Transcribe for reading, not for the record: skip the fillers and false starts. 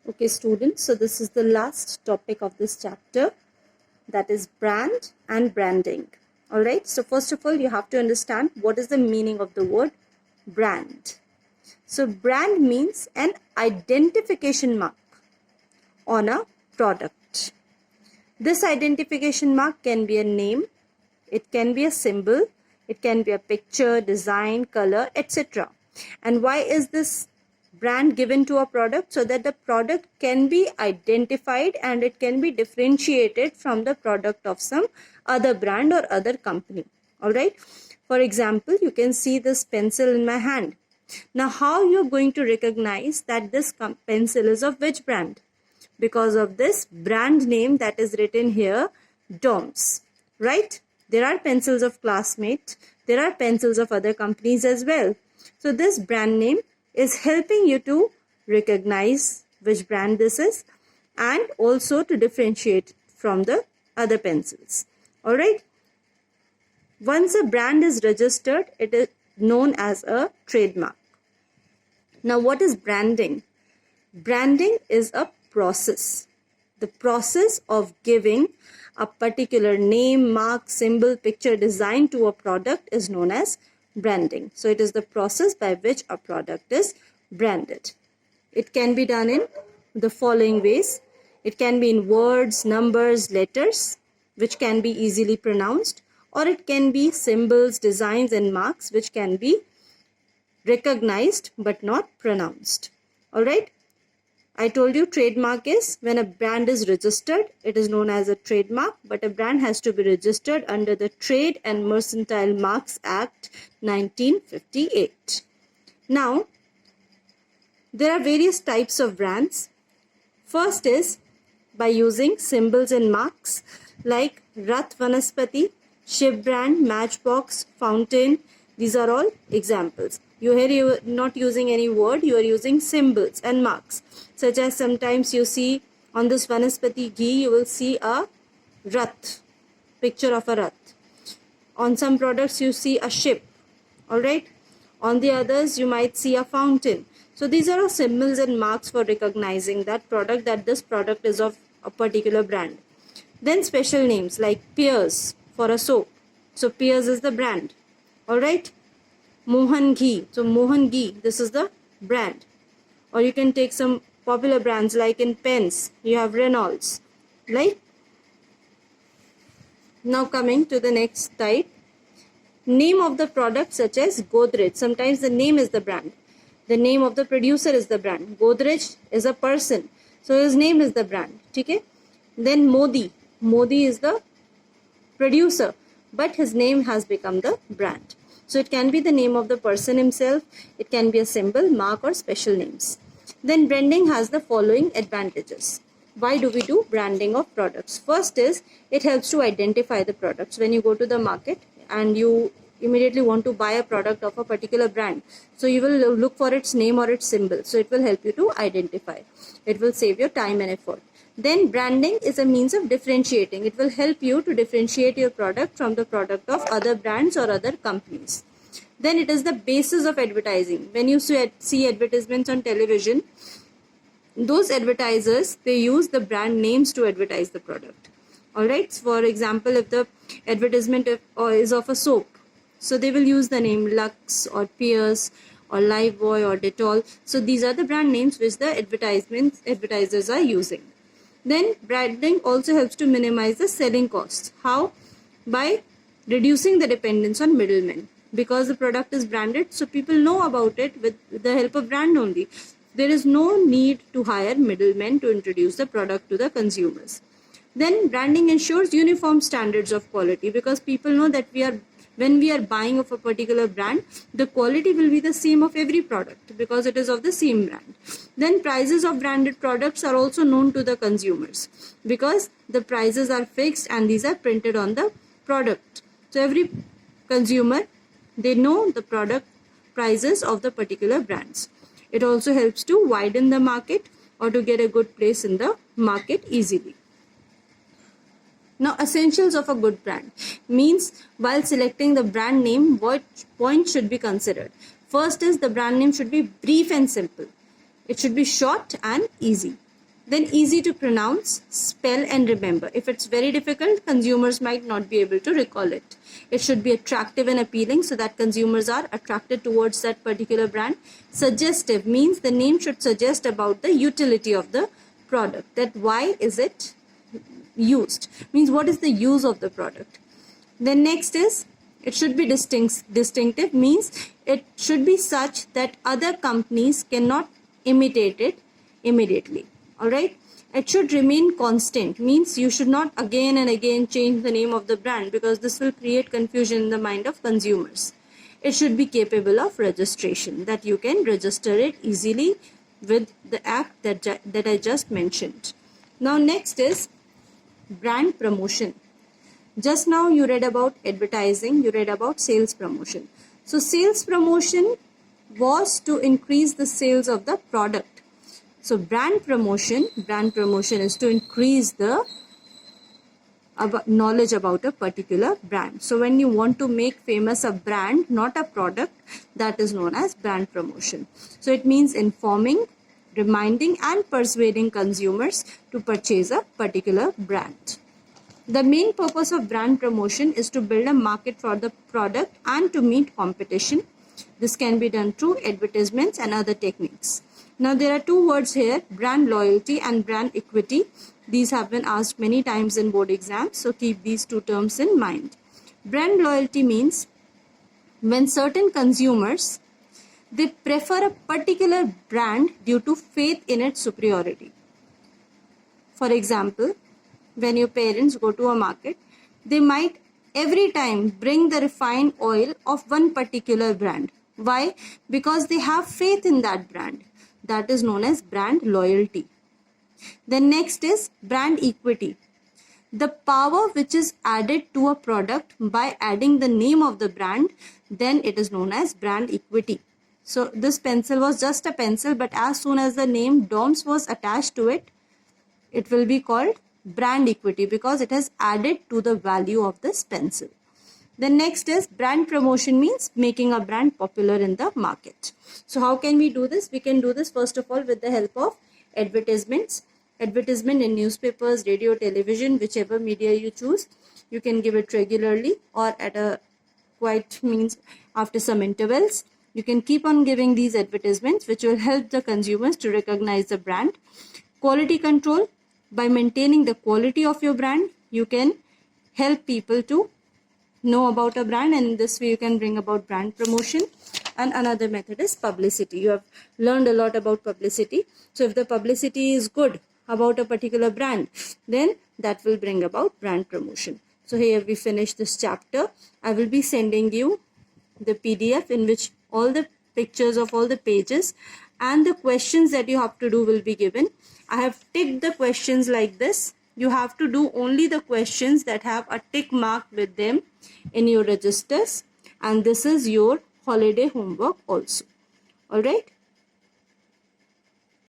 Okay, students, so this is the last topic of this chapter, that is brand and branding. All right, so first of all, you have to understand what is the meaning of the word brand. So brand means an identification mark on a product. This identification mark can be a name, it can be a symbol, it can be a picture, design, color, etc. And why is this brand given to a product? So that the product can be identified and it can be differentiated from the product of some other brand or other company. All right. For example, you can see this pencil in my hand. Now, how you're going to recognize that this pencil is of which brand? Because of this brand name that is written here, DOMS, right? There are pencils of Classmate, there are pencils of other companies as well. So this brand name is helping you to recognize which brand this is and also to differentiate from the other pencils. All right. Once a brand is registered, it is known as a trademark. Now, what is branding? Branding is a process. The process of giving a particular name, mark, symbol, picture, design to a product is known as branding. So it is the process by which a product is branded. It can be done in the following ways. It can be in words, numbers, letters, which can be easily pronounced, or it can be symbols, designs, and marks, which can be recognized but not pronounced. All right. I told you trademark is when a brand is registered, it is known as a trademark, but a brand has to be registered under the Trade and Mercantile Marks Act 1958. Now, there are various types of brands. First is by using symbols and marks like Rath Vanaspati, Shiv brand, Matchbox, Fountain. These are all examples. You are not using any word, you are using symbols and marks. Such as sometimes you see on this Vanaspati ghee, you will see a Rath, picture of a Rath. On some products, you see a ship. All right. On the others, you might see a fountain. So these are all symbols and marks for recognizing that product, that this product is of a particular brand. Then special names like Pears for a soap. So Pears is the brand. All right. Mohan Ghee. So Mohan Ghee, this is the brand. Or you can take some popular brands like in pens, you have Reynolds, right? Now coming to the next type. Name of the product such as Godrej. Sometimes the name is the brand. The name of the producer is the brand. Godrej is a person. So his name is the brand. Okay? Then Modi. Modi is the producer, but his name has become the brand. So it can be the name of the person himself. It can be a symbol, mark, or special names. Then branding has the following advantages. Why do we do branding of products? First is it helps to identify the products. When you go to the market and you immediately want to buy a product of a particular brand, so you will look for its name or its symbol. So it will help you to identify. It will save your time and effort. Then branding is a means of differentiating. It will help you to differentiate your product from the product of other brands or other companies. Then it is the basis of advertising. When you see advertisements on television, those advertisers, they use the brand names to advertise the product. All right. For example, if the advertisement is of a soap, so they will use the name Lux or Pears or Lifebuoy or Dettol. So these are the brand names which the advertisers are using. Then branding also helps to minimize the selling costs. How? By reducing the dependence on middlemen. Because the product is branded, so people know about it with the help of brand only. There is no need to hire middlemen to introduce the product to the consumers. Then branding ensures uniform standards of quality, because people know that when we are buying of a particular brand, the quality will be the same of every product because it is of the same brand. Then prices of branded products are also known to the consumers because the prices are fixed and these are printed on the product. So every consumer, they know the product prices of the particular brands. It also helps to widen the market or to get a good place in the market easily. Now, essentials of a good brand means while selecting the brand name, what points should be considered? First is the brand name should be brief and simple. It should be short and easy. Then easy to pronounce, spell and remember. If it's very difficult, consumers might not be able to recall it. It should be attractive and appealing so that consumers are attracted towards that particular brand. Suggestive means the name should suggest about the utility of the product. That why is it used? Means what is the use of the product. Then next is it should be distinctive means it should be such that other companies cannot imitate it immediately. Alright, it should remain constant means you should not again and again change the name of the brand because this will create confusion in the mind of consumers. It should be capable of registration, that you can register it easily with the act that I just mentioned. Now next is brand promotion. Just now you read about advertising, you read about sales promotion. So sales promotion was to increase the sales of the product. So brand promotion is to increase the knowledge about a particular brand. So when you want to make famous a brand, not a product, that is known as brand promotion. So it means informing, reminding and persuading consumers to purchase a particular brand. The main purpose of brand promotion is to build a market for the product and to meet competition. This can be done through advertisements and other techniques. Now there are two words here, brand loyalty and brand equity. These have been asked many times in board exams, so keep these two terms in mind. Brand loyalty means when certain consumers, they prefer a particular brand due to faith in its superiority. For example, when your parents go to a market, they might every time bring the refined oil of one particular brand. Why? Because they have faith in that brand. That is known as brand loyalty. Then next is brand equity. The power which is added to a product by adding the name of the brand, then it is known as brand equity. So this pencil was just a pencil, but as soon as the name DOMS was attached to it, it will be called brand equity because it has added to the value of this pencil. The next is brand promotion means making a brand popular in the market. So how can we do this? We can do this first of all with the help of advertisements. Advertisement in newspapers, radio, television, whichever media you choose. You can give it regularly or at a quite means after some intervals. You can keep on giving these advertisements which will help the consumers to recognize the brand. Quality control. By maintaining the quality of your brand, you can help people to know about a brand, and in this way you can bring about brand promotion. And another method is publicity. You have learned a lot about publicity. So if the publicity is good about a particular brand, then that will bring about brand promotion. So here we finish this chapter. I will be sending you the PDF in which all the pictures of all the pages and the questions that you have to do will be given. I have ticked the questions like this. You have to do only the questions that have a tick mark with them in your registers, and this is your holiday homework also. All right.